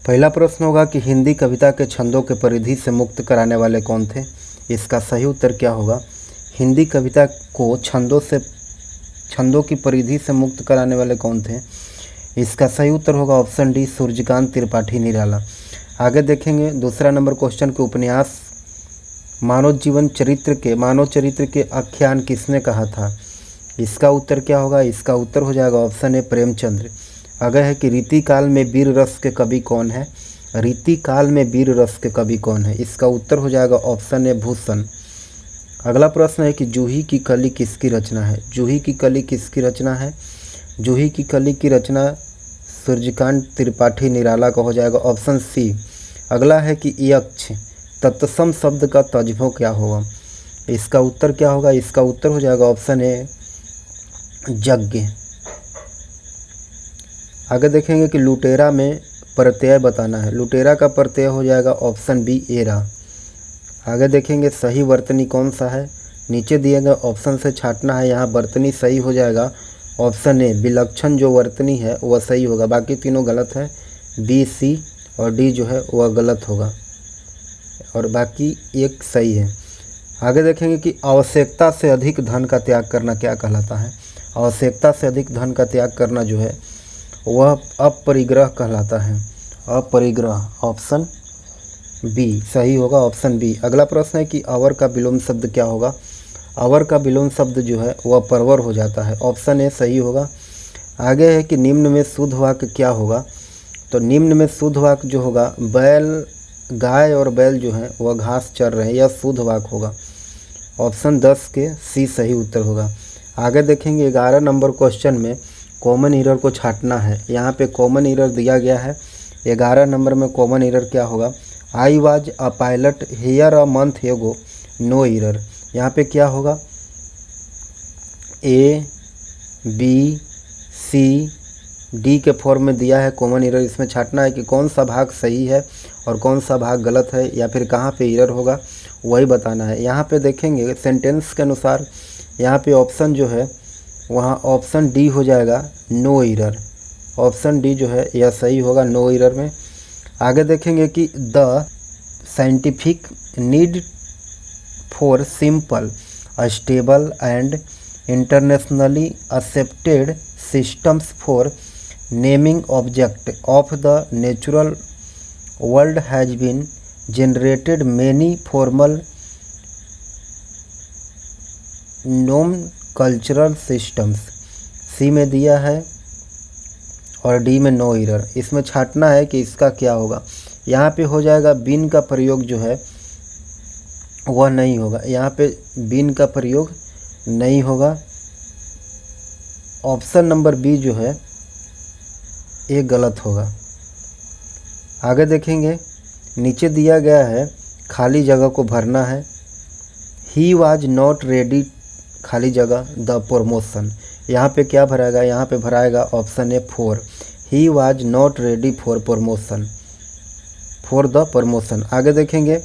पहला प्रश्न होगा कि हिंदी कविता के छंदों के परिधि से मुक्त कराने वाले कौन थे। इसका सही उत्तर क्या होगा। हिंदी कविता को छंदों की परिधि से मुक्त कराने वाले कौन थे। इसका सही उत्तर होगा ऑप्शन डी, सूर्यकांत त्रिपाठी निराला। आगे देखेंगे दूसरा नंबर क्वेश्चन के उपन्यास मानव चरित्र के आख्यान किसने कहा था। इसका उत्तर क्या होगा। इसका उत्तर हो जाएगा ऑप्शन ए, प्रेमचंद्र। अगर है कि रीति काल में वीर रस के कवि कौन है। रीति काल में वीर रस के कवि कौन है। इसका उत्तर हो जाएगा ऑप्शन ए, भूषण। अगला प्रश्न है कि जूही की कली किसकी रचना है। जूही की कली किसकी रचना है। जूही की कली की रचना सूर्यकांत त्रिपाठी निराला का हो जाएगा ऑप्शन सी। अगला है कि यक्ष तत्सम शब्द का तर्जुमा क्या होगा। इसका उत्तर क्या होगा। इसका उत्तर हो जाएगा ऑप्शन ए, यज्ञ। आगे देखेंगे कि लुटेरा में प्रत्यय बताना है। लुटेरा का प्रत्यय हो जाएगा ऑप्शन बी, एरा। आगे देखेंगे सही वर्तनी कौन सा है। नीचे दिए गए ऑप्शन से छांटना है। यहाँ वर्तनी सही हो जाएगा ऑप्शन ए, विलक्षण जो वर्तनी है वह सही होगा। बाकी तीनों गलत है। बी, सी और डी जो है वह गलत होगा और बाकी एक सही है। आगे देखेंगे कि आवश्यकता से अधिक धन का त्याग करना क्या कहलाता है। आवश्यकता से अधिक धन का त्याग करना जो है वह अपरिग्रह कहलाता है। अपरिग्रह ऑप्शन बी सही होगा, ऑप्शन बी। अगला प्रश्न है कि अवर का विलोम शब्द क्या होगा। अवर का विलोम शब्द जो है वह परवर हो जाता है। ऑप्शन ए सही होगा। आगे है कि निम्न में शुद्ध वाक्य क्या होगा। तो निम्न में शुद्ध वाक्य जो होगा, गाय और बैल जो है वह घास चर रहे हैं, यह शुद्ध वाक्य होगा। ऑप्शन 10 के सी सही उत्तर होगा। आगे देखेंगे 11 नंबर क्वेश्चन में कॉमन एरर को छांटना है। यहाँ पे कॉमन एरर दिया गया है। 11 नंबर में कॉमन एरर क्या होगा। I was a pilot here a month एगो, नो एरर। यहाँ पे क्या होगा, ए, बी, सी, डी के फॉर्म में दिया है कॉमन एरर। इसमें छांटना है कि कौन सा भाग सही है और कौन सा भाग गलत है या फिर कहाँ पे एरर होगा वही बताना है। यहाँ पे देखेंगे सेंटेंस के अनुसार यहाँ पे ऑप्शन जो है वहाँ ऑप्शन डी हो जाएगा, नो एरर। ऑप्शन डी जो है यह सही होगा, नो एरर में। आगे देखेंगे कि the scientific need for simple stable and internationally accepted systems for naming object of the natural world has been generated many formal nomenclatural systems। सी में दिया है और डी में नो एरर। इसमें छांटना है कि इसका क्या होगा। यहाँ पे हो जाएगा बिन का प्रयोग जो है वह नहीं होगा। यहाँ पे बिन का प्रयोग नहीं होगा। ऑप्शन नंबर बी जो है ये गलत होगा। आगे देखेंगे नीचे दिया गया है खाली जगह को भरना है। ही वाज नॉट रेडी खाली जगह द प्रमोशन। यहाँ पे क्या भराएगा, यहाँ पे भराएगा option A, four. He was not ready for promotion, for the promotion. आगे देखेंगे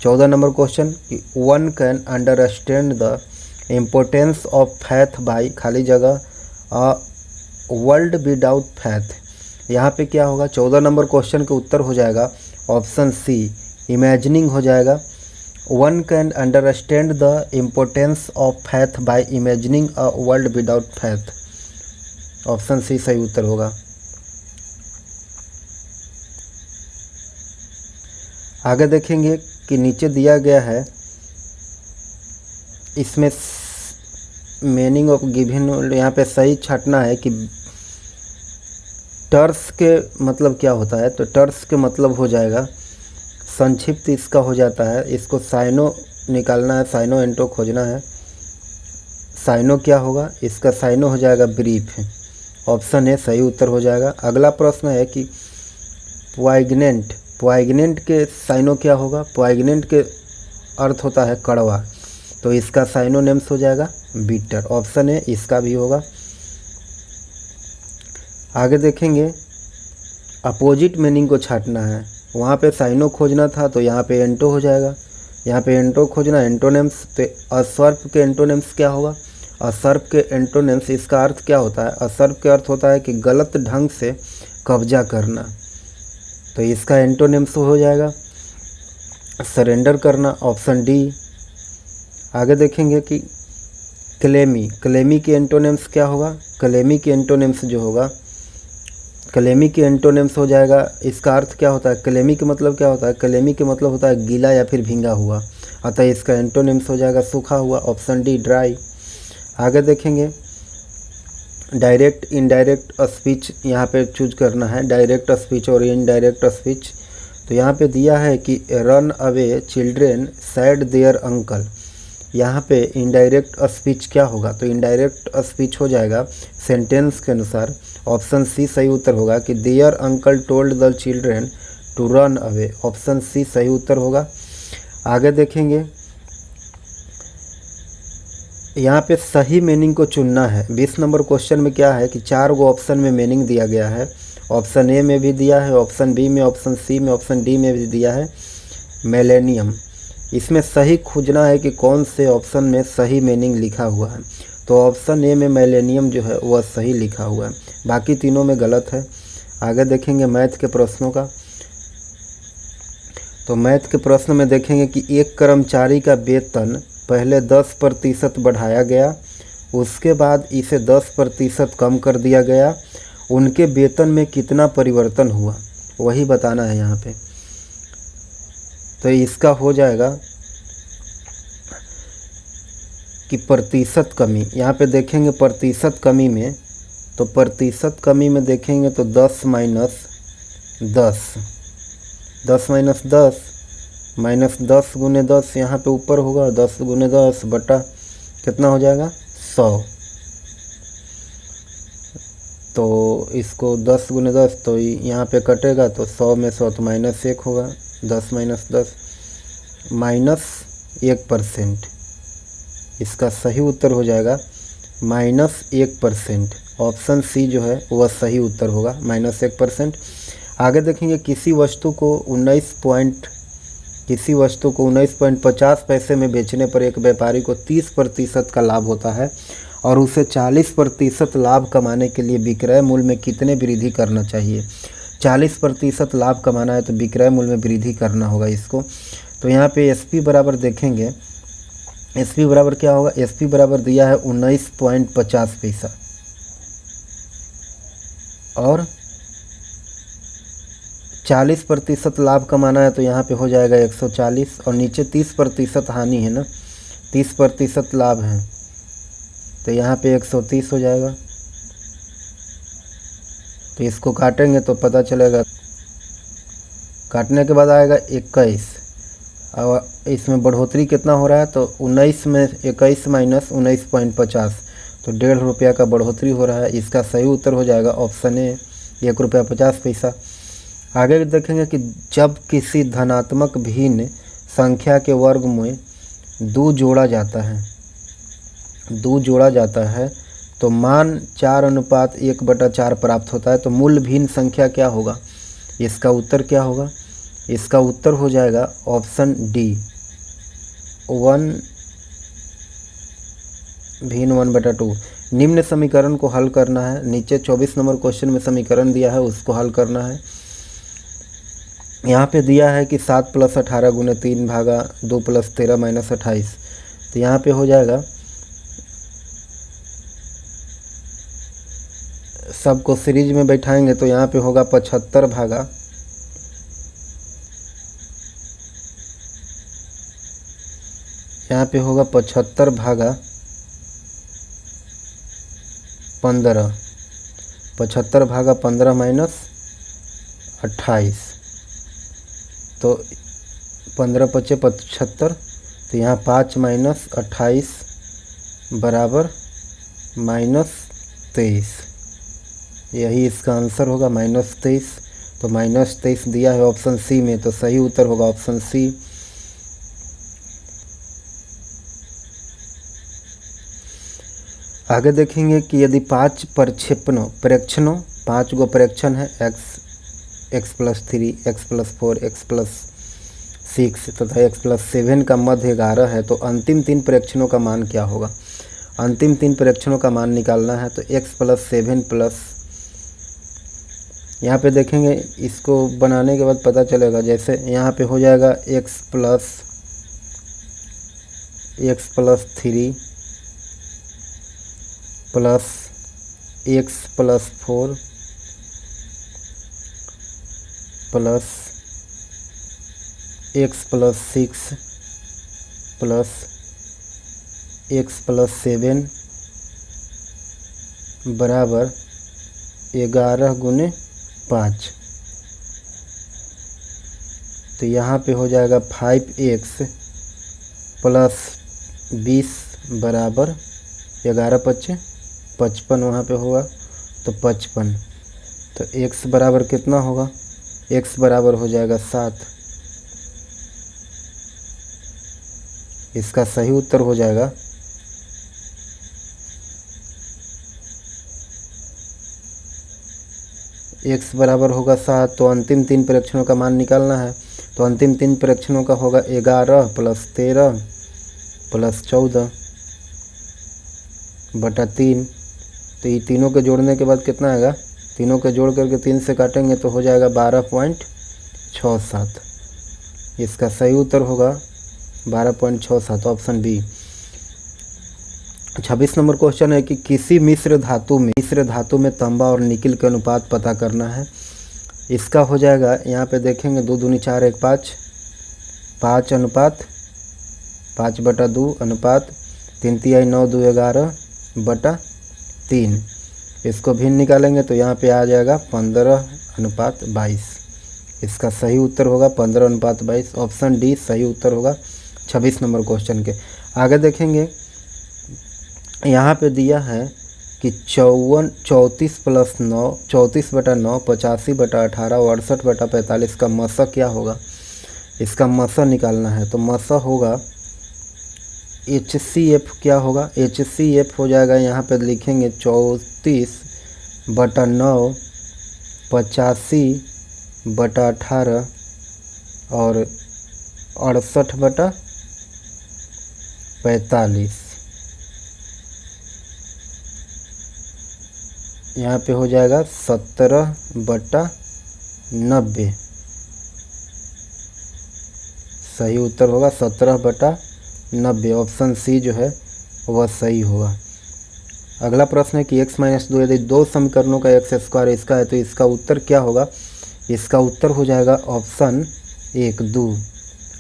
14 नंबर क्वेश्चन कि one can understand the importance of faith by खाली जगह अ वर्ल्ड विदाउट फैथ। यहाँ पे क्या होगा, 14 नंबर क्वेश्चन का उत्तर हो जाएगा ऑप्शन सी, इमेजिनिंग हो जाएगा। One can understand the importance of faith by imagining a world without faith. Option C सही उत्तर होगा। आगे देखेंगे कि नीचे दिया गया है, इसमें मीनिंग ऑफ गिवन यहाँ पे सही छांटना है कि टर्स के मतलब क्या होता है। तो टर्स के मतलब हो जाएगा संक्षिप्त, इसका हो जाता है। इसको साइनो निकालना है, साइनो एंटो खोजना है। साइनो क्या होगा, इसका साइनो हो जाएगा ब्रीफ। ऑप्शन ए सही उत्तर हो जाएगा। अगला प्रश्न है कि पोइग्नेंट, पोइग्नेंट के साइनो क्या होगा। पोइग्नेंट के अर्थ होता है कड़वा, तो इसका साइनोनिम्स हो जाएगा बीटर। ऑप्शन ए इसका भी होगा। आगे देखेंगे अपोजिट मीनिंग को छांटना है। वहाँ पे साइनो खोजना था तो यहाँ पे एंटो हो जाएगा। यहाँ पे एंटो खोजना, एंटोनिम्स। तो असर्प के एंटोनिम्स क्या होगा। असर्प के एंटोनिम्स, इसका अर्थ क्या होता है। असर्प के अर्थ होता है कि गलत ढंग से कब्जा करना। तो इसका एंटोनिम्स हो जाएगा सरेंडर करना, ऑप्शन डी। आगे देखेंगे कि क्लेमी, क्लेमी की एंटोनिम्स क्या होगा? क्लेमी की एंटोनिम्स जो होगा, क्लेमी की एंटोनिम्स हो जाएगा, इसका अर्थ क्या होता है? क्लेमी का मतलब क्या होता है? क्लेमी का मतलब होता है गीला या फिर भींगा हुआ, अतः इसका एंटोनिम्स हो जाएगा सूखा हुआ, ऑप्शन डी ड्राई। आगे देखेंगे डायरेक्ट इनडायरेक्ट स्पीच, यहाँ पे चूज करना है डायरेक्ट स्पीच और इनडायरेक्ट स्पीच। तो यहाँ पे दिया है कि run away children said their uncle, यहाँ पे इनडायरेक्ट स्पीच क्या होगा? तो इनडायरेक्ट स्पीच हो जाएगा सेंटेंस के अनुसार ऑप्शन सी सही उत्तर होगा कि their uncle told the children to run away, option C सही उत्तर होगा। आगे देखेंगे यहाँ पे सही मीनिंग को चुनना है। 20 नंबर क्वेश्चन में क्या है कि 4 गो ऑप्शन में मीनिंग दिया गया है, ऑप्शन ए में भी दिया है, ऑप्शन बी में, ऑप्शन सी में, ऑप्शन डी में भी दिया है मिलेनियम। इसमें सही खोजना है कि कौन से ऑप्शन में सही मीनिंग लिखा हुआ है। तो ऑप्शन ए में मिलेनियम जो है वह सही लिखा हुआ है, बाकी तीनों में गलत है। आगे देखेंगे मैथ के प्रश्नों का। तो मैथ के प्रश्न में देखेंगे कि एक कर्मचारी का वेतन पहले 10% बढ़ाया गया, उसके बाद इसे 10% कम कर दिया गया, उनके वेतन में कितना परिवर्तन हुआ, वही बताना है यहाँ पे। तो इसका हो जाएगा कि प्रतिशत कमी, यहाँ पे देखेंगे प्रतिशत कमी में, तो प्रतिशत कमी में देखेंगे तो 10 माइनस 10, 10 माइनस 10 माइनस 10 गुने 10 यहाँ पे ऊपर होगा, 10 गुने 10 बटा कितना हो जाएगा 100। तो इसको 10 गुने 10 तो यहाँ पे कटेगा, तो 100 में 100 तो -1 होगा, 10 माइनस 10 -1%। इसका सही उत्तर हो जाएगा -1%, ऑप्शन सी जो है वह सही उत्तर होगा -1%। आगे देखेंगे किसी वस्तु को 19.50 पैसे में बेचने पर एक व्यापारी को 30% का लाभ होता है और उसे 40% लाभ कमाने के लिए विक्रय मूल्य में कितने वृद्धि करना चाहिए? 40% लाभ कमाना है तो विक्रय मूल्य में वृद्धि करना होगा इसको। तो यहाँ पे एसपी बराबर देखेंगे, एसपी बराबर क्या होगा? एसपी बराबर दिया है 19.50 पैसा और 40% लाभ कमाना है तो यहाँ पे हो जाएगा 140 और नीचे 30% हानि है ना, 30% लाभ है तो यहाँ पे 130 हो जाएगा। तो इसको काटेंगे तो पता चलेगा, काटने के बाद आएगा 21 और इसमें बढ़ोतरी कितना हो रहा है? तो 19 में 21 माइनस 19.50 तो 1.5 रुपया का बढ़ोतरी हो रहा है। इसका सही उत्तर हो जाएगा ऑप्शन ए, 1 रुपया 50 पैसा। आगे देखेंगे कि जब किसी धनात्मक भिन्न संख्या के वर्ग में 2 जोड़ा जाता है तो मान 4:1/4 प्राप्त होता है। तो मूल भिन्न संख्या क्या होगा? इसका उत्तर क्या होगा? इसका उत्तर हो जाएगा ऑप्शन डी, 1 भिन्न 1/2। निम्न समीकरण को हल करना है। नीचे 24 नंबर क्वेश्चन में समीकरण दिया है, उसको हल करना है। यहाँ पे दिया है कि 7 + 18 गुने 3 भागा 2 + 13 - 28। तो यहाँ पे हो जाएगा, सबको सीरीज में बैठाएंगे तो यहाँ पे होगा 75 भागा 15, 75 भागा 15 माइनस 28, तो 15 × 5 = 75। तो यहाँ 5 माइनस 28 बराबर -23, यही इसका आंसर होगा -23। तो -23 दिया है ऑप्शन सी में, तो सही उत्तर होगा ऑप्शन सी। आगे देखेंगे कि यदि 5 प्रेक्षणों 5 गो प्रेक्षण है x + 3 x + 4 x + 6 तथा x + 7 का मध्य 11 है तो अंतिम 3 प्रेक्षणों का मान क्या होगा? अंतिम 3 प्रेक्षणों का मान निकालना है। तो x + 7 + यहाँ पे देखेंगे इसको बनाने के बाद पता चलेगा, जैसे यहाँ पे हो जाएगा x plus 3 plus x plus 4 plus x plus 6 plus x plus 7 बराबर 11 गुने 5। तो यहाँ पे हो जाएगा 5x प्लस 20 बराबर 11 पच्चे 55, वहाँ पे होगा तो 55। तो x बराबर कितना होगा, x बराबर हो जाएगा 7। इसका सही उत्तर हो जाएगा x बराबर होगा 7। तो अंतिम 3 परीक्षणों का मान निकालना है। तो अंतिम 3 परीक्षणों का होगा 11 प्लस 13 प्लस 14 बटा 3। तो ये तीनों के जोड़ने के बाद कितना आएगा, तीनों के जोड़ करके 3 से काटेंगे तो हो जाएगा 12.67। इसका सही उत्तर होगा 12.67, ऑप्शन बी। 26 नंबर क्वेश्चन है कि किसी मिश्र धातु में तांबा और निकिल के अनुपात पता करना है। इसका हो जाएगा, यहाँ पे देखेंगे 2 दूनी 4 1 5, 5 अनुपात 5/2 अनुपात 3 तिहाई 9 2 11 बटा 3। इसको भिन्न निकालेंगे तो यहाँ पे आ जाएगा 15:22। इसका सही उत्तर होगा 15:22, ऑप्शन डी सही उत्तर होगा 26 नंबर क्वेश्चन के। आगे देखेंगे, यहाँ पे दिया है कि 34 प्लस 9 34/9 85/18 68/45 का मसा क्या होगा। इसका मसा निकालना है। तो मसा होगा HCF, क्या होगा HCF हो जाएगा, यहाँ पे लिखेंगे 34/9 85/18 और 68/45। यहाँ पे हो जाएगा 17/90। सही उत्तर होगा 17/90, ऑप्शन सी जो है वह सही होगा। अगला प्रश्न है कि x-2 यदि 2 समीकरणों का x² इसका है तो इसका उत्तर क्या होगा। इसका उत्तर हो जाएगा ऑप्शन 1 2।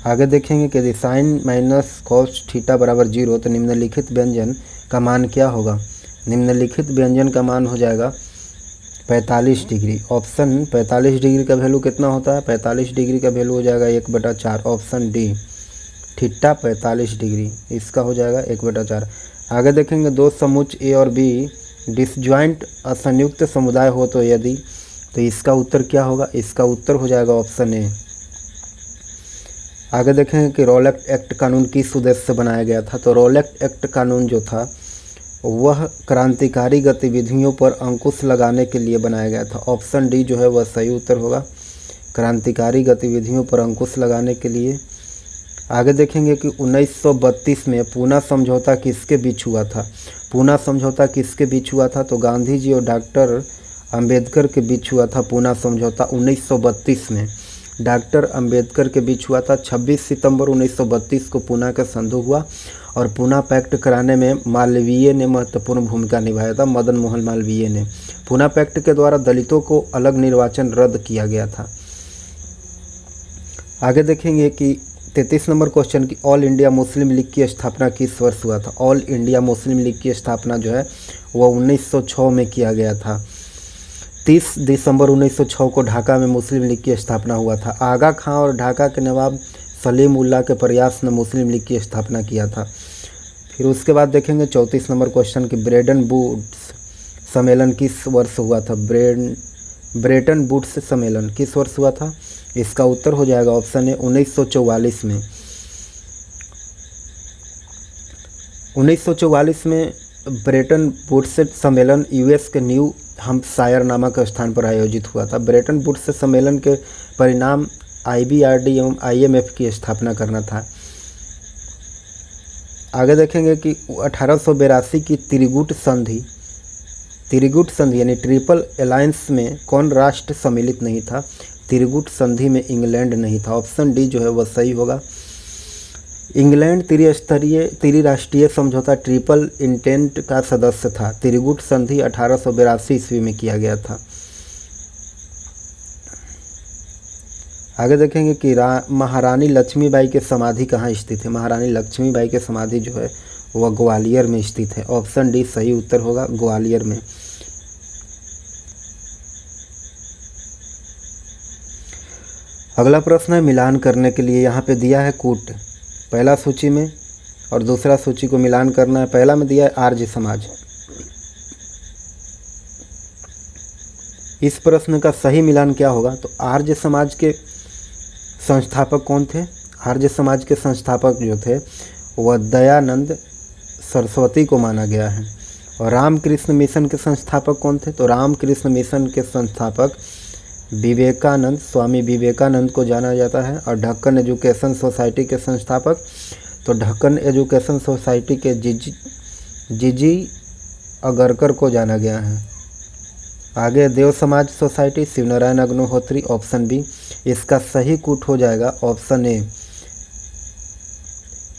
आगे देखेंगे कि यदि साइन माइनस कॉस थीटा बराबर 0 तो निम्नलिखित व्यंजन का मान क्या होगा। निम्नलिखित व्यंजन का मान हो जाएगा 45 डिग्री। ऑप्शन 45 डिग्री का वैल्यू कितना होता है, 45 डिग्री का वैल्यू हो जाएगा 1/4, ऑप्शन डी थीटा 45 डिग्री। इसका हो जाएगा 1/4। आगे देखेंगे 2 समुच्च ए और बी डिसजॉइंट असंयुक्त समुदाय हो तो यदि, तो इसका उत्तर क्या होगा। इसका उत्तर हो जाएगा ऑप्शन ए। आगे देखेंगे कि रॉलेट एक्ट कानून किस उद्देश्य से बनाया गया था। तो रॉलेट एक्ट कानून जो था वह क्रांतिकारी गतिविधियों पर अंकुश लगाने के लिए बनाया गया था। ऑप्शन डी जो है वह सही उत्तर होगा, क्रांतिकारी गतिविधियों पर अंकुश लगाने के लिए। आगे देखेंगे कि 1932 में पूना समझौता किसके बीच हुआ था। पूना समझौता किसके बीच हुआ था। तो गांधी जी और डॉक्टर अंबेडकर के बीच हुआ था पूना समझौता 1932 में। डॉक्टर अंबेडकर के बीच हुआ था। 26 सितंबर 1932 को पूना का संधि हुआ और पूना पैक्ट कराने में मालवीय ने महत्वपूर्ण भूमिका निभाया था। मदन मोहन मालवीय ने। पूना पैक्ट के द्वारा दलितों को अलग निर्वाचन रद्द किया गया था। आगे देखेंगे कि 33 नंबर क्वेश्चन की ऑल इंडिया मुस्लिम लीग की स्थापना किस वर्ष हुआ था। ऑल इंडिया मुस्लिम लीग की स्थापना जो है वह 1906 में किया गया था। 30 दिसंबर 1906 को ढाका में मुस्लिम लीग की स्थापना हुआ था। आगा खां और ढाका के नवाब सलीम उल्लाह के प्रयास ने मुस्लिम लीग की स्थापना किया था। फिर उसके बाद देखेंगे 34 नंबर क्वेश्चन की ब्रेटन वुड्स सम्मेलन किस वर्ष हुआ था। ब्रेटन वुड्स सम्मेलन किस वर्ष हुआ था। इसका उत्तर हो जाएगा ऑप्शन ए 1944 में। 1944 में ब्रेटन वुड्स सम्मेलन यूएस के न्यू हैम्पशायर नामक स्थान पर आयोजित हुआ था। ब्रेटन वुड्स सम्मेलन के परिणाम IBRD एवं IMF की स्थापना करना था। आगे देखेंगे कि 1882 की त्रिगुट संधि त्रिगुट संधि यानी ट्रिपल अलायंस में कौन राष्ट्र सम्मिलित नहीं था? त्रिगुट संधि में इंग्लैंड नहीं था। ऑप्शन डी जो है वह सही होगा। इंग्लैंड त्रिराष्ट्रीय समझौता ट्रिपल इंटेंट का सदस्य था। त्रिगुट संधि 1882 ईस्वी में किया गया था। आगे देखेंगे कि महारानी लक्ष्मीबाई के समाधि कहाँ स्थित है? महारानी लक्ष्मीबाई के समाधि जो है वह ग्वालियर में स्थित है। ऑप्शन डी सही उत्तर होगा, ग्वालियर में। अगला प्रश्न है मिलान करने के लिए। यहाँ पे दिया है कूट, पहला सूची में और दूसरा सूची को मिलान करना है। पहला में दिया है आर्य समाज। इस प्रश्न का सही मिलान क्या होगा? तो आर्य समाज के संस्थापक कौन थे? आर्य समाज के संस्थापक जो थे वह दयानंद सरस्वती को माना गया है। और रामकृष्ण मिशन के संस्थापक कौन थे? तो रामकृष्ण मिशन के संस्थापक विवेकानंद, स्वामी विवेकानंद को जाना जाता है। और ढक्कन एजुकेशन सोसाइटी के संस्थापक, तो ढक्कन एजुकेशन सोसाइटी के जीजी अगरकर को जाना गया है। आगे Dev Samaj society, Shivnarayan Agnihotri. Option B. इसका सही कूट हो जाएगा ऑप्शन ए,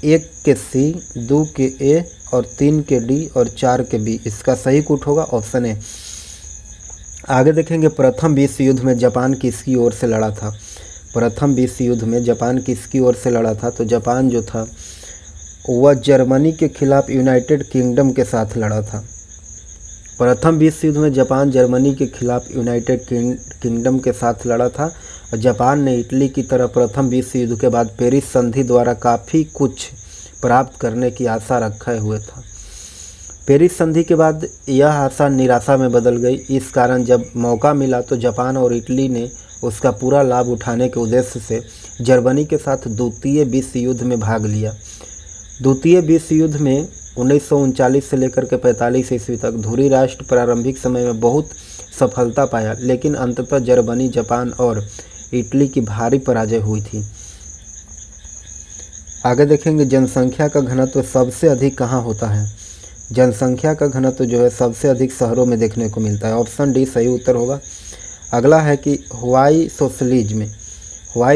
1 के सी, 2 के ए और 3 के डी और 4 के बी। इसका सही कूट होगा ऑप्शन ए। आगे देखेंगे प्रथम विश्व युद्ध में जापान किसकी ओर से लड़ा था? प्रथम विश्व युद्ध में जापान किसकी ओर से लड़ा था? तो जापान जो था वह जर्मनी के खिलाफ यूनाइटेड किंगडम के साथ लड़ा था। प्रथम विश्व युद्ध में जापान जर्मनी के खिलाफ यूनाइटेड किंगडम के साथ लड़ा था। और जापान ने इटली की तरह प्रथम विश्व युद्ध के बाद पेरिस संधि द्वारा काफ़ी कुछ प्राप्त करने की आशा रखे हुए था। पेरिस संधि के बाद यह आशा निराशा में बदल गई। इस कारण जब मौका मिला तो जापान और इटली ने उसका पूरा लाभ उठाने के उद्देश्य से जर्मनी के साथ द्वितीय विश्व युद्ध में भाग लिया। द्वितीय विश्व युद्ध में 1939 से लेकर के 45 ईस्वी तक धुरी राष्ट्र प्रारंभिक समय में बहुत सफलता पाया, लेकिन अंततः जर्मनी, जापान और इटली की भारी पराजय हुई थी। आगे देखेंगे जनसंख्या का घनत्व सबसे अधिक कहाँ होता है? जनसंख्या का घनत्व जो है सबसे अधिक शहरों में देखने को मिलता है। ऑप्शन डी सही उत्तर होगा। अगला है कि व्हाई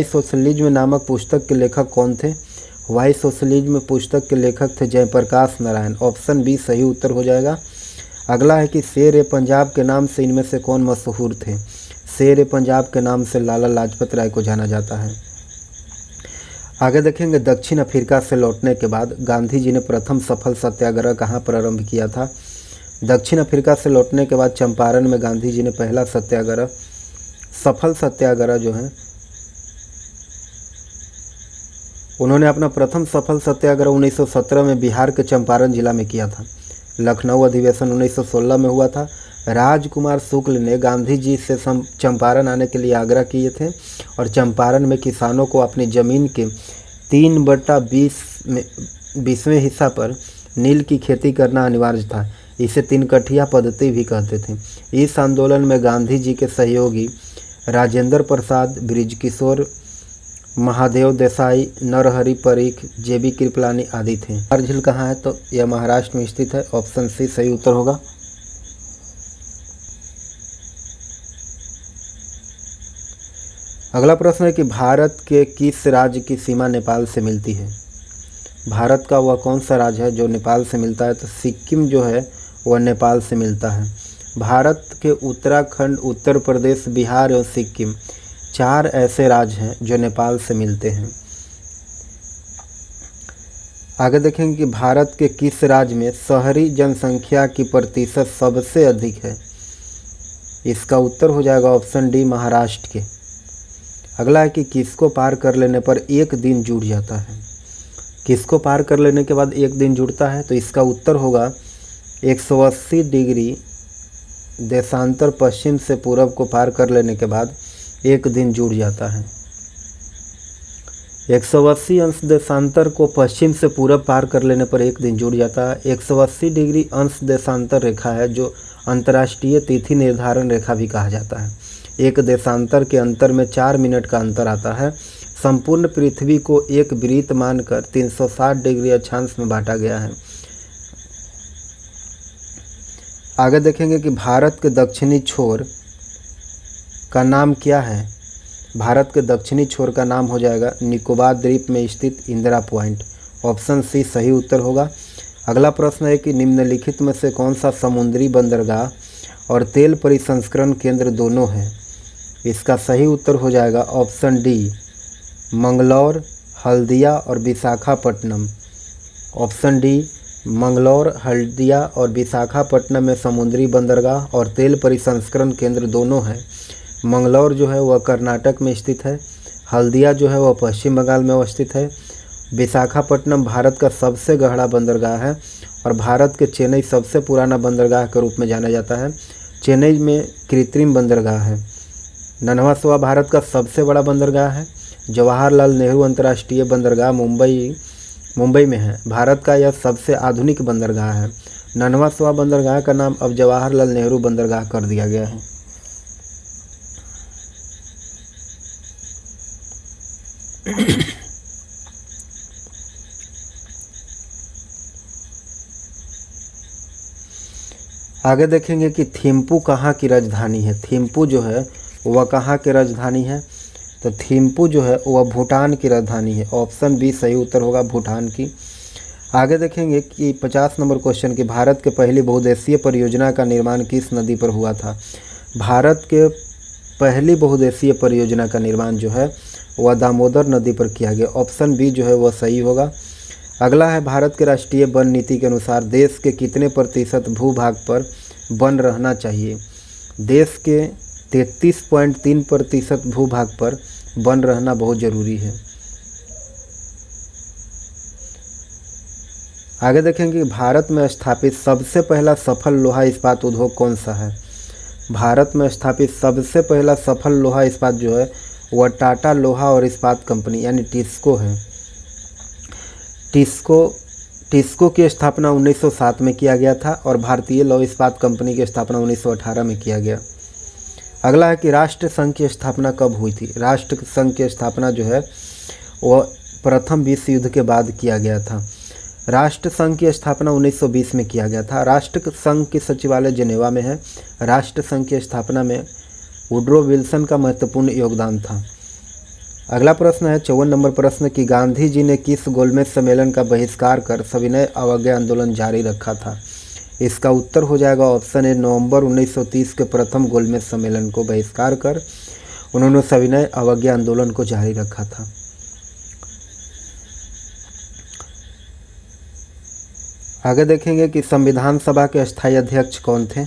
सोशलिज्म नामक पुस्तक के लेखक कौन थे? व्हाई सोशलिज्म पुस्तक के लेखक थे जयप्रकाश नारायण। ऑप्शन बी सही उत्तर हो जाएगा। अगला है कि शेर ए पंजाब के नाम से इनमें से कौन मशहूर थे? शेर ए पंजाब के नाम से लाला लाजपत राय को जाना जाता है। आगे देखेंगे दक्षिण अफ्रीका से लौटने के बाद गांधी जी ने प्रथम सफल सत्याग्रह कहाँ प्रारंभ किया था? दक्षिण अफ्रीका से लौटने के बाद चंपारण में गांधी जी ने पहला सफल सत्याग्रह जो है उन्होंने अपना प्रथम सफल सत्याग्रह 1917 में बिहार के चंपारण जिला में किया था। लखनऊ अधिवेशन 1916 में हुआ था। राजकुमार शुक्ल ने गांधी जी से चंपारण आने के लिए आग्रह किए थे और चंपारण में किसानों को अपनी ज़मीन के 3/20वें हिस्सा पर नील की खेती करना अनिवार्य था। इसे 3 कठिया पद्धति भी कहते थे। इस आंदोलन में गांधी जी के सहयोगी राजेंद्र प्रसाद, बृजकिशोर, महादेव देसाई, नरहरि परीख, जेबी कृपलानी आदि थे। झील कहाँ है? तो यह महाराष्ट्र में स्थित है। ऑप्शन सी सही उत्तर होगा। अगला प्रश्न है कि भारत के किस राज्य की सीमा नेपाल से मिलती है? भारत का वह कौन सा राज्य है जो नेपाल से मिलता है? तो सिक्किम जो है वह नेपाल से मिलता है। भारत के उत्तराखंड, उत्तर प्रदेश, बिहार और सिक्किम 4 ऐसे राज्य हैं जो नेपाल से मिलते हैं। आगे देखेंगे कि भारत के किस राज्य में शहरी जनसंख्या की प्रतिशत सबसे अधिक है? इसका उत्तर हो जाएगा ऑप्शन डी, महाराष्ट्र के। अगला है कि किसको पार कर लेने पर 1 दिन जुड़ जाता है? किसको पार कर लेने के बाद 1 दिन जुड़ता है? तो इसका उत्तर होगा 180 डिग्री देशांतर पश्चिम से पूरब को पार कर लेने के बाद 1 दिन जुड़ जाता है। 180 अंश देशांतर को पश्चिम से पूरब पार कर लेने पर 1 दिन जुड़ जाता है। 180 डिग्री अंश देशांतर रेखा है जो अंतर्राष्ट्रीय तिथि निर्धारण रेखा भी कहा जाता है। एक देशांतर के अंतर में 4 मिनट का अंतर आता है। संपूर्ण पृथ्वी को एक वृत्त मानकर 360 डिग्री अक्षांश में बांटा गया है। आगे देखेंगे कि भारत के दक्षिणी छोर का नाम क्या है। भारत के दक्षिणी छोर का नाम हो जाएगा निकोबार द्वीप में स्थित इंदिरा पॉइंट। ऑप्शन सी सही उत्तर होगा। अगला प्रश्न है कि निम्नलिखित में से कौन सा समुद्री बंदरगाह और तेल परिसंस्करण केंद्र दोनों है। इसका सही उत्तर हो जाएगा ऑप्शन डी मंगलौर, हल्दिया और विशाखापट्टनम। ऑप्शन डी मंगलौर, हल्दिया और विशाखापट्टनम में समुद्री बंदरगाह और तेल परिसंस्करण केंद्र दोनों हैं। मंगलौर जो है वह कर्नाटक में स्थित है, हल्दिया जो है वह पश्चिम बंगाल में अवस्थित है, विशाखापट्टनम भारत का सबसे गहरा बंदरगाह है और भारत के चेन्नई सबसे पुराना बंदरगाह के रूप में जाना जाता है। चेन्नई में कृत्रिम बंदरगाह है। 99वां भारत का सबसे बड़ा बंदरगाह है। जवाहरलाल नेहरू अंतर्राष्ट्रीय बंदरगाह मुंबई में है। भारत का यह सबसे आधुनिक बंदरगाह है। 99वां बंदरगाह का नाम अब जवाहरलाल नेहरू बंदरगाह कर दिया गया है। आगे देखेंगे कि थिम्पू कहाँ की राजधानी है। थिम्पू जो है वह कहाँ की राजधानी है, तो थिम्पू जो है वह भूटान की राजधानी है। ऑप्शन बी सही उत्तर होगा, भूटान की। आगे देखेंगे कि 50 नंबर क्वेश्चन कि भारत के पहली बहुउद्देशीय परियोजना का निर्माण किस नदी पर हुआ था। भारत के पहली बहुउद्देशीय परियोजना का निर्माण जो है वह दामोदर नदी पर किया गया। ऑप्शन बी जो है वह सही होगा। अगला है भारत के राष्ट्रीय वन नीति के अनुसार देश के कितने प्रतिशत भूभाग पर वन रहना चाहिए। देश के 33.3% भूभाग पर वन रहना बहुत ज़रूरी है। आगे देखेंगे भारत में स्थापित सबसे पहला सफल लोहा इस्पात उद्योग कौन सा है। भारत में स्थापित सबसे पहला सफल लोहा इस्पात जो है वह टाटा लोहा और इस्पात कंपनी यानी टिस्को है। टिस्को की स्थापना 1907 में किया गया था और भारतीय लौह इस्पात कंपनी की स्थापना 1918 में किया गया। अगला है कि राष्ट्र संघ की स्थापना कब हुई थी। राष्ट्र संघ की स्थापना जो है वह प्रथम विश्व युद्ध के बाद किया गया था। राष्ट्र संघ की स्थापना 1920 में किया गया था। राष्ट्र संघ की सचिवालय जेनेवा में है। राष्ट्र संघ की स्थापना में वुड्रो विल्सन का महत्वपूर्ण योगदान था। अगला प्रश्न है 54 नंबर प्रश्न कि गांधी जी ने किस गोलमेज सम्मेलन का बहिष्कार कर सविनय अवज्ञा आंदोलन जारी रखा था। इसका उत्तर हो जाएगा ऑप्शन ए नवंबर 1930 के प्रथम गोलमेज सम्मेलन को बहिष्कार कर उन्होंने सविनय अवज्ञा आंदोलन को जारी रखा था। आगे देखेंगे कि संविधान सभा के अस्थायी अध्यक्ष कौन थे।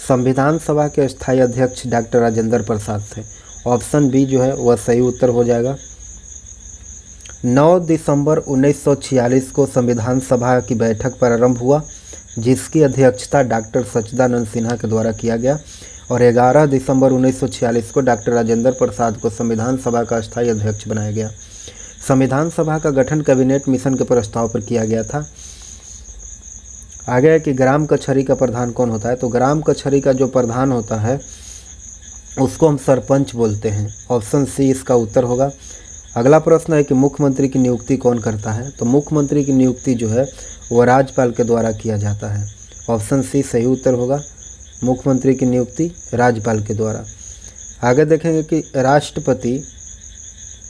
संविधान सभा के अस्थायी अध्यक्ष डॉक्टर राजेंद्र प्रसाद थे। ऑप्शन बी जो है वह सही उत्तर हो जाएगा। 9 दिसंबर 1946 को संविधान सभा की बैठक प्रारंभ हुआ जिसकी अध्यक्षता डॉक्टर सच्चिदानंद सिन्हा के द्वारा किया गया और 11 दिसंबर 1946 को डॉक्टर राजेंद्र प्रसाद को संविधान सभा का अस्थायी अध्यक्ष बनाया गया। संविधान सभा का गठन कैबिनेट मिशन के प्रस्ताव पर किया गया था। आगे है कि ग्राम कचहरी का प्रधान कौन होता है। तो ग्राम कचहरी का जो प्रधान होता है उसको हम सरपंच बोलते हैं। ऑप्शन सी इसका उत्तर होगा। अगला प्रश्न है कि मुख्यमंत्री की नियुक्ति कौन करता है। तो मुख्यमंत्री की नियुक्ति जो है वह राज्यपाल के द्वारा किया जाता है। ऑप्शन सी सही उत्तर होगा। मुख्यमंत्री की नियुक्ति राज्यपाल के द्वारा। आगे देखेंगे कि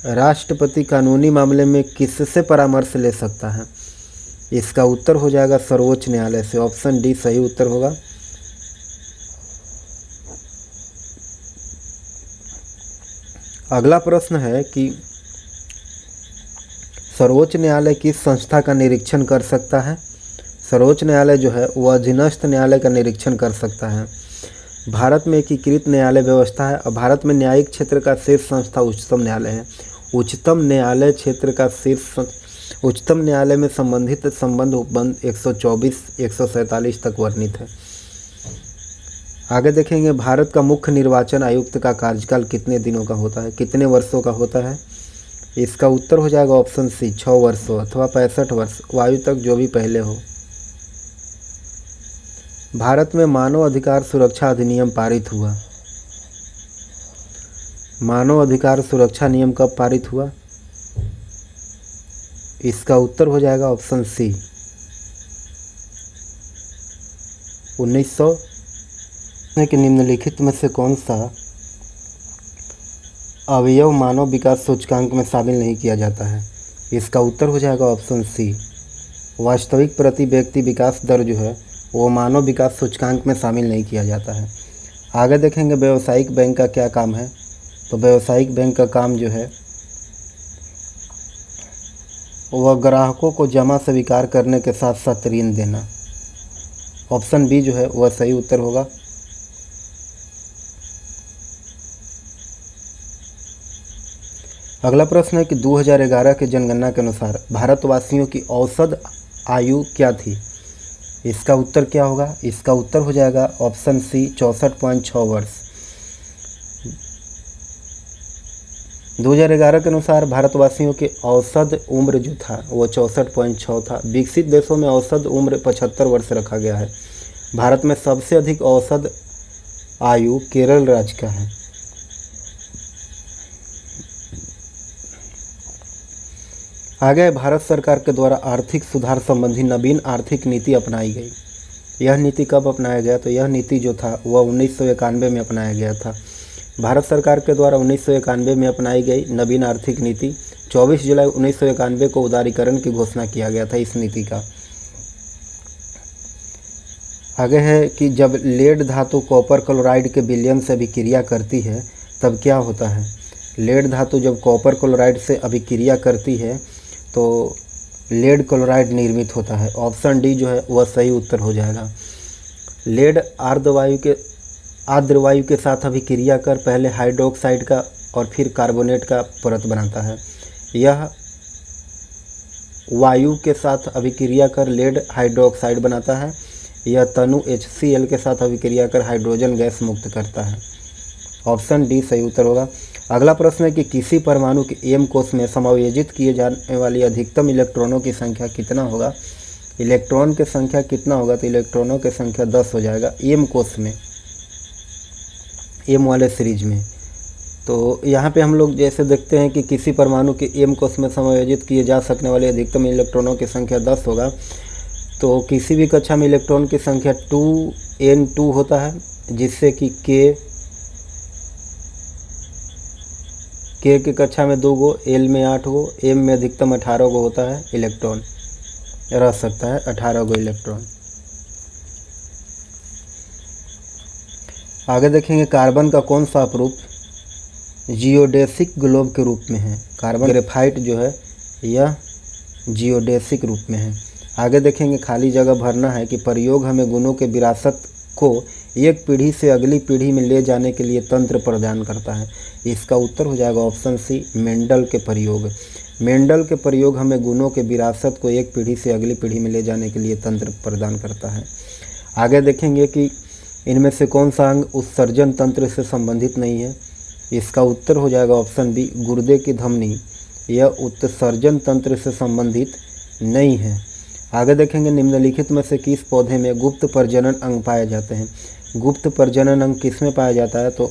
राष्ट्रपति कानूनी मामले में किससे परामर्श ले सकता है। इसका उत्तर हो जाएगा सर्वोच्च न्यायालय से। ऑप्शन डी सही उत्तर होगा। अगला प्रश्न है कि सर्वोच्च न्यायालय किस संस्था का निरीक्षण कर सकता है। सर्वोच्च न्यायालय जो है वह अधीनस्थ न्यायालय का निरीक्षण कर सकता है। भारत में एकीकृत न्यायालय व्यवस्था है और भारत में न्यायिक क्षेत्र का शीर्ष संस्था उच्चतम न्यायालय है। उच्चतम न्यायालय क्षेत्र का उच्चतम न्यायालय में संबंधित संबंध उपबंध 124-147 तक वर्णित है। आगे देखेंगे भारत का मुख्य निर्वाचन आयुक्त का कार्यकाल कितने दिनों का होता है, कितने वर्षों का होता है। इसका उत्तर हो जाएगा ऑप्शन सी 6 वर्षों अथवा 65 वर्ष आयु तक जो भी पहले हो। भारत में मानव अधिकार सुरक्षा अधिनियम पारित हुआ। मानव अधिकार सुरक्षा नियम कब पारित हुआ। इसका उत्तर हो जाएगा ऑप्शन सी 1900 के निम्नलिखित में से कौन सा अवयव मानव विकास सूचकांक में शामिल नहीं किया जाता है? इसका उत्तर हो जाएगा ऑप्शन सी, वास्तविक प्रति व्यक्ति विकास दर जो है वो मानव विकास सूचकांक में शामिल नहीं किया जाता है। आगे देखेंगे व्यावसायिक बैंक का क्या काम है। तो व्यावसायिक बैंक का काम जो है वह ग्राहकों को जमा स्वीकार करने के साथ साथ ऋण देना। ऑप्शन बी जो है वह सही उत्तर होगा। अगला प्रश्न है कि 2011 की जनगणना के अनुसार भारतवासियों की औसत आयु क्या थी? इसका उत्तर क्या होगा? इसका उत्तर हो जाएगा ऑप्शन सी, 64.6 वर्ष। 2011 के अनुसार भारतवासियों की औसत उम्र जो था वो 64.6 था। विकसित देशों में औसत उम्र 75 वर्ष रखा गया है। भारत में सबसे अधिक औसत आयु केरल राज्य का है। आगे भारत सरकार के द्वारा आर्थिक सुधार संबंधी नवीन आर्थिक नीति अपनाई गई। यह नीति कब अपनाया गया? तो यह नीति जो था वह 1991 में अपनाया गया था। भारत सरकार के द्वारा 1991 में अपनाई गई नवीन आर्थिक नीति 24 जुलाई 1991 को उदारीकरण की घोषणा किया गया था इस नीति का। आगे है कि जब लेड धातु कॉपर क्लोराइड के विलयन से अभिक्रिया करती है तब क्या होता है? लेड धातु जब कॉपर क्लोराइड से अभिक्रिया करती है तो लेड क्लोराइड निर्मित होता है। ऑप्शन डी जो है वह सही उत्तर हो जाएगा। लेड आर्द्र वायु के साथ अभिक्रिया कर पहले हाइड्रोक्साइड का और फिर कार्बोनेट का परत बनाता है। यह वायु के साथ अभिक्रिया कर लेड हाइड्रोक्साइड बनाता है। यह तनु HCl के साथ अभिक्रिया कर हाइड्रोजन गैस मुक्त करता है। ऑप्शन डी सही उत्तर होगा। अगला प्रश्न है कि किसी परमाणु के एम कोश में समायोजित किए जाने वाली अधिकतम इलेक्ट्रॉनों की संख्या कितना होगा? इलेक्ट्रॉन की संख्या कितना होगा? तो इलेक्ट्रॉनों की संख्या 10 हो जाएगा एम कोश में, एम वाले सीरीज में। तो यहाँ पे हम लोग जैसे देखते हैं कि किसी परमाणु के एम कोश में समायोजित किए जा सकने वाले अधिकतम इलेक्ट्रॉनों की संख्या 10 होगा। तो किसी भी कक्षा में इलेक्ट्रॉन की संख्या 2n2 होता है, जिससे कि के कक्षा में 2 गो, एल में 8 गो, एम में अधिकतम 18 गो होता है इलेक्ट्रॉन, रह सकता है 18 गो इलेक्ट्रॉन। आगे देखेंगे कार्बन का कौन सा अपरूप जियोडेसिक ग्लोब के रूप में है? कार्बन ग्रेफाइट जो है यह जियोडेसिक रूप में है। आगे देखेंगे खाली जगह भरना है कि प्रयोग हमें गुणों के विरासत को एक पीढ़ी से अगली पीढ़ी में ले जाने के लिए तंत्र प्रदान करता है। इसका उत्तर हो जाएगा ऑप्शन सी, मेंडल के प्रयोग। मेंडल के प्रयोग हमें गुणों के विरासत को एक पीढ़ी से अगली पीढ़ी में ले जाने के लिए तंत्र प्रदान करता है। आगे देखेंगे कि इनमें से कौन सा अंग उत्सर्जन तंत्र से संबंधित नहीं है? इसका उत्तर हो जाएगा ऑप्शन बी, गुर्दे की धमनी। यह उत्सर्जन तंत्र से संबंधित नहीं है। आगे देखेंगे निम्नलिखित में से किस पौधे में गुप्त प्रजनन अंग पाए जाते हैं? गुप्त प्रजनन अंग किस में पाया जाता है? तो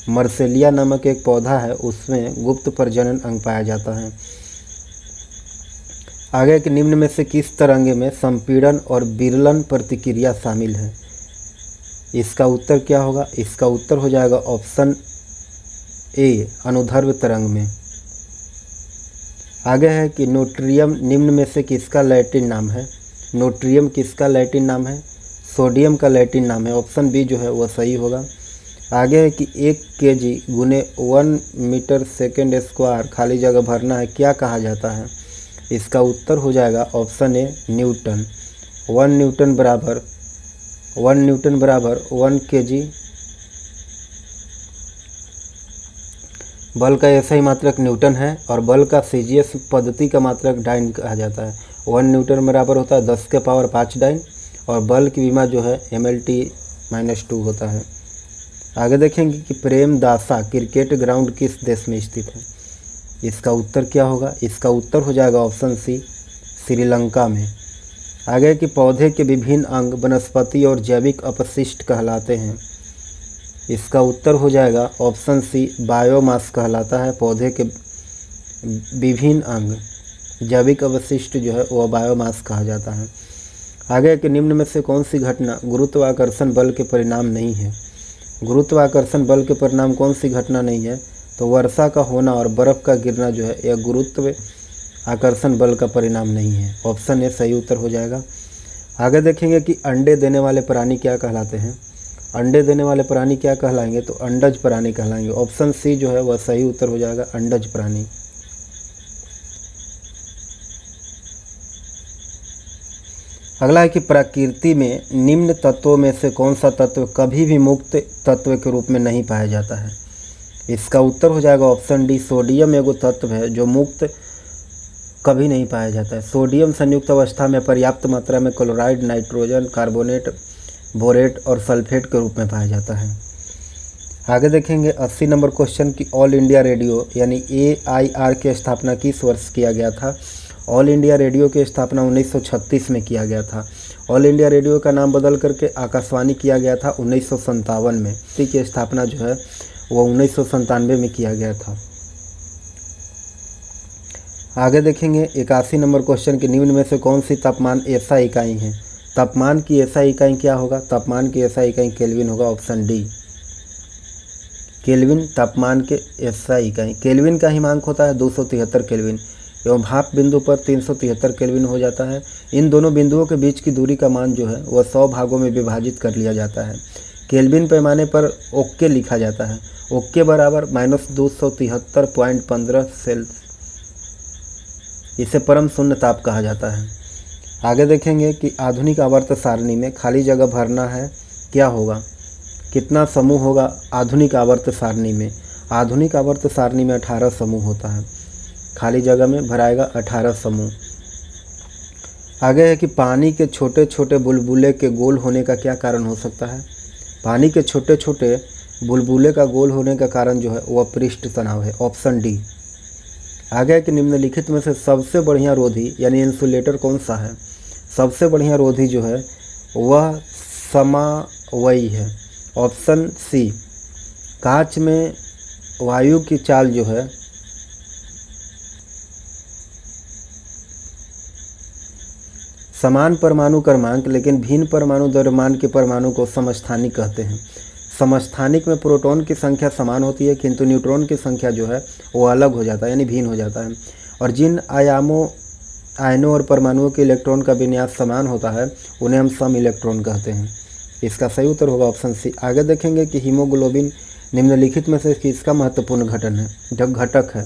मर्सेलिया नामक एक पौधा है, उसमें गुप्त प्रजनन अंग पाया जाता है। आगे के निम्न में से किस तरंगे में संपीड़न और विरलन प्रतिक्रिया शामिल है? इसका उत्तर क्या होगा? इसका उत्तर हो जाएगा ऑप्शन ए, अनुदैर्ध्य तरंग में। आगे है कि नोट्रियम निम्न में से किसका लैटिन नाम है? नोट्रियम किसका लैटिन नाम है? सोडियम का लैटिन नाम है। ऑप्शन बी जो है वह सही होगा। आगे है कि 1 kg गुने 1 मीटर सेकेंड स्क्वायर खाली जगह भरना है, क्या कहा जाता है? इसका उत्तर हो जाएगा ऑप्शन ए, न्यूटन। 1 न्यूटन बराबर 1 kg। बल का ऐसा मात्रक न्यूटन है और बल का सीजीएस पद्धति का मात्रक डाइन कहा जाता है। 1 न्यूटन बराबर होता है 10 के पावर 5 डाइन और बल की विमा जो है MLT-2 होता है। आगे देखेंगे कि प्रेमदासा क्रिकेट ग्राउंड किस देश में स्थित है? इसका उत्तर क्या होगा? इसका उत्तर हो जाएगा ऑप्शन सी, श्रीलंका में। आगे कि पौधे के विभिन्न अंग वनस्पति और जैविक अपशिष्ट कहलाते हैं। इसका उत्तर हो जाएगा ऑप्शन सी, बायोमास कहलाता है। पौधे के विभिन्न अंग जैविक अवशिष्ट जो है वह बायोमास कहा जाता है। आगे कि निम्न में से कौन सी घटना गुरुत्वाकर्षण बल के परिणाम नहीं है। गुरुत्वाकर्षण बल के परिणाम कौन सी घटना नहीं है, तो वर्षा का होना और बर्फ़ का गिरना जो है यह गुरुत्व आकर्षण बल का परिणाम नहीं है। ऑप्शन ए सही उत्तर हो जाएगा। आगे देखेंगे कि अंडे देने वाले प्राणी क्या कहलाते हैं। अंडे देने वाले प्राणी क्या कहलाएंगे, तो अंडज प्राणी कहलाएंगे। ऑप्शन सी जो है वह सही उत्तर हो जाएगा, अंडज प्राणी। अगला है कि प्रकृति में निम्न तत्वों में से कौन सा तत्व कभी भी मुक्त तत्व के रूप में नहीं पाया जाता है। इसका उत्तर हो जाएगा ऑप्शन डी, सोडियम एगो तत्व है जो मुक्त कभी नहीं पाया जाता है। सोडियम संयुक्त अवस्था में पर्याप्त मात्रा में क्लोराइड, नाइट्रोजन, कार्बोनेट, बोरेट और सल्फेट के रूप में पाया जाता है। आगे देखेंगे 80 नंबर क्वेश्चन की ऑल इंडिया रेडियो यानी AIR की स्थापना किस वर्ष किया गया था। ऑल इंडिया रेडियो की स्थापना 1936 में किया गया था। ऑल इंडिया रेडियो का नाम बदल करके आकाशवाणी किया गया था 1957 में। इसकी स्थापना जो है वो 1997 में किया गया था। आगे देखेंगे 81 नंबर क्वेश्चन के निम्न में से कौन सी तापमान ऐसा इकाई है। तापमान की ऐसा इकाई क्या होगा, तापमान की ऐसा इकाई केल्विन होगा। ऑप्शन डी, केल्विन तापमान के ऐसा इकाई। केल्विन का हिमांक होता है 273 केल्विन एवं भाप बिंदु पर 373 केल्विन हो जाता है। इन दोनों बिंदुओं के बीच की दूरी का मान जो है वह 100 भागों में विभाजित कर लिया जाता है। केल्विन पैमाने पर ओक्के लिखा जाता है। ओक्के बराबर -273.15 सेल्सियस, इसे परम शून्य ताप कहा जाता है। आगे देखेंगे कि आधुनिक आवर्त सारणी में खाली जगह भरना है क्या होगा, कितना समूह होगा आधुनिक आवर्त सारणी में। आधुनिक आवर्त सारणी में 18 समूह होता है। खाली जगह में भराएगा 18 समूह। आगे है कि पानी के छोटे छोटे बुलबुले के गोल होने का क्या कारण हो सकता है। पानी के छोटे छोटे बुलबुले का गोल होने का कारण जो है वह पृष्ठ तनाव है। Option D. आगे है कि निम्नलिखित में से सबसे बढ़िया रोधी यानी इंसुलेटर कौन सा है। सबसे बढ़िया रोधी जो है वह समावयी है। Option C. कांच में वायु की चाल जो है समान परमाणु क्रमांक लेकिन भिन्न परमाणु द्रव्यमान के परमाणु को समस्थानिक कहते हैं। समस्थानिक में प्रोटॉन की संख्या समान होती है किंतु न्यूट्रॉन की संख्या जो है वो अलग हो जाता है यानी भिन्न हो जाता है। और जिन आयनों और परमाणुओं के इलेक्ट्रॉन का विन्यास समान होता है उन्हें हम सम इलेक्ट्रॉन कहते हैं। इसका सही उत्तर होगा ऑप्शन सी। आगे देखेंगे कि हीमोग्लोबिन निम्नलिखित में से किसका महत्वपूर्ण घटक है।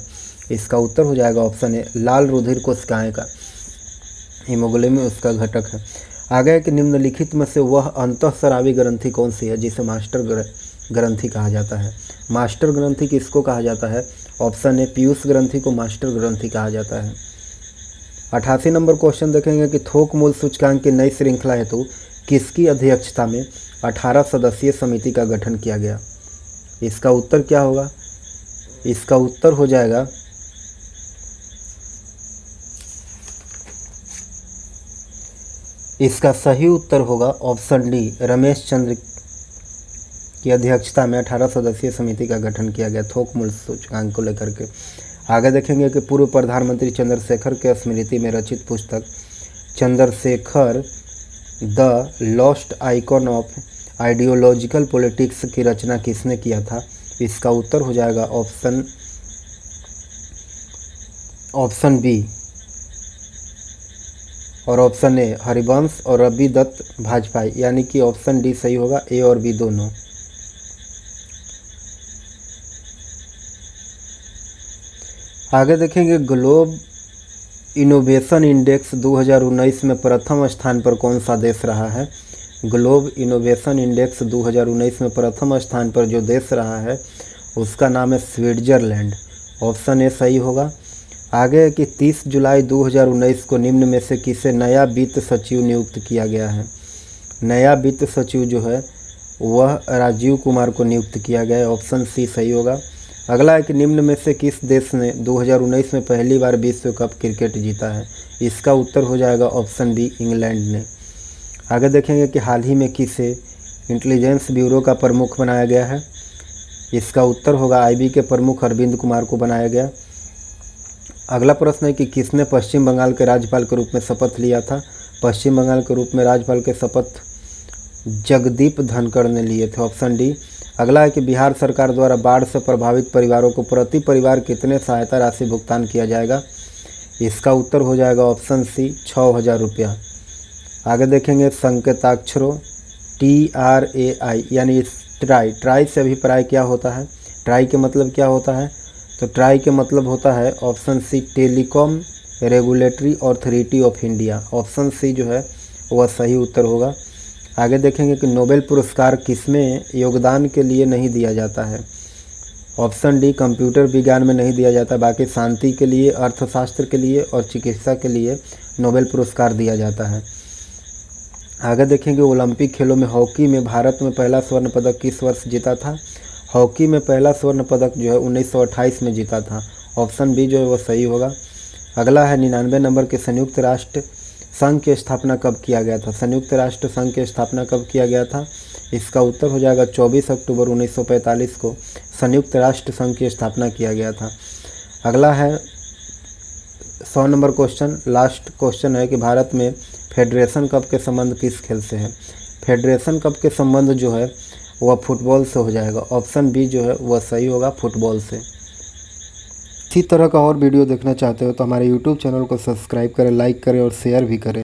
इसका उत्तर हो जाएगा ऑप्शन ए, लाल रुधिर कोशिकाएं का हीमोग्लोबिन उसका घटक है। आगे है कि निम्नलिखित में से वह अंतःस्रावी ग्रंथि कौन सी है जिसे मास्टर ग्रंथि कहा जाता है। मास्टर ग्रंथि किसको कहा जाता है। ऑप्शन ए, पीयूष ग्रंथि को मास्टर ग्रंथि कहा जाता है। 88 नंबर क्वेश्चन देखेंगे कि थोक मूल सूचकांक की नई श्रृंखला हेतु किसकी अध्यक्षता में 18 सदस्यीय समिति का गठन किया गया। इसका उत्तर क्या होगा। इसका उत्तर हो जाएगा इसका सही उत्तर होगा ऑप्शन डी, रमेश चंद्र की अध्यक्षता में 18 सदस्यीय समिति का गठन किया गया थोक मूल्य सूचकांक को लेकर के। आगे देखेंगे कि पूर्व प्रधानमंत्री चंद्रशेखर के स्मृति में रचित पुस्तक Chandrashekhar the lost icon of ideological politics की रचना किसने किया था। इसका उत्तर हो जाएगा ऑप्शन बी और ऑप्शन ए, हरिवंश और रवि दत्त भाजपाई, यानी कि ऑप्शन डी सही होगा, ए और बी दोनों। आगे देखेंगे ग्लोब इनोवेशन इंडेक्स 2019 में प्रथम स्थान पर कौन सा देश रहा है। ग्लोब इनोवेशन इंडेक्स 2019 में प्रथम स्थान पर जो देश रहा है उसका नाम है स्विट्जरलैंड। ऑप्शन ए सही होगा। आगे है कि 30 जुलाई 2019 को निम्न में से किसे नया वित्त सचिव नियुक्त किया गया है। नया वित्त सचिव जो है वह राजीव कुमार को नियुक्त किया गया है। ऑप्शन सी सही होगा। अगला है कि निम्न में से किस देश ने 2019 में पहली बार विश्व कप क्रिकेट जीता है। इसका उत्तर हो जाएगा ऑप्शन बी, इंग्लैंड ने। आगे देखेंगे कि हाल ही में किसे इंटेलिजेंस ब्यूरो का प्रमुख बनाया गया है। इसका उत्तर होगा IB के प्रमुख अरविंद कुमार को बनाया गया। अगला प्रश्न है कि किसने पश्चिम बंगाल के राज्यपाल के रूप में शपथ लिया था। पश्चिम बंगाल के रूप में राज्यपाल के शपथ जगदीप धनखड़ ने लिए थे, ऑप्शन डी। अगला है कि बिहार सरकार द्वारा बाढ़ से प्रभावित परिवारों को प्रति परिवार कितने सहायता राशि भुगतान किया जाएगा, इसका उत्तर हो जाएगा ऑप्शन सी 6000 रुपया। आगे देखेंगे संकेताक्षरों TRAI यानी ट्राई से अभिप्राय क्या होता है, ट्राई के मतलब क्या होता है, तो ट्राई के मतलब होता है option C telecom regulatory authority of India, option C जो है वह सही उत्तर होगा। आगे देखेंगे कि नोबेल पुरस्कार किसमें योगदान के लिए नहीं दिया जाता है, ऑप्शन डी कंप्यूटर विज्ञान में नहीं दिया जाता, बाकी शांति के लिए, अर्थशास्त्र के लिए और चिकित्सा के लिए नोबेल पुरस्कार दिया जाता है। आगे देखेंगे ओलंपिक खेलों में हॉकी में भारत में पहला स्वर्ण पदक किस वर्ष जीता था, हॉकी में पहला स्वर्ण पदक जो है 1928 में जीता था, ऑप्शन बी जो है वह सही होगा। अगला है 99 नंबर के संयुक्त राष्ट्र संघ की स्थापना कब किया गया था, संयुक्त राष्ट्र संघ की स्थापना कब किया गया था, इसका उत्तर हो जाएगा 24 अक्टूबर 1945 को संयुक्त राष्ट्र संघ की स्थापना किया गया था। अगला है 100 नंबर क्वेश्चन, लास्ट क्वेश्चन है कि भारत में फेडरेशन कप के संबंध किस खेल से है, फेडरेशन कप के संबंध जो है वह फुटबॉल से हो जाएगा, ऑप्शन बी जो है वह सही होगा, फुटबॉल से। इसी तरह का और वीडियो देखना चाहते हो तो हमारे YouTube चैनल को सब्सक्राइब करें, लाइक करें और शेयर भी करें।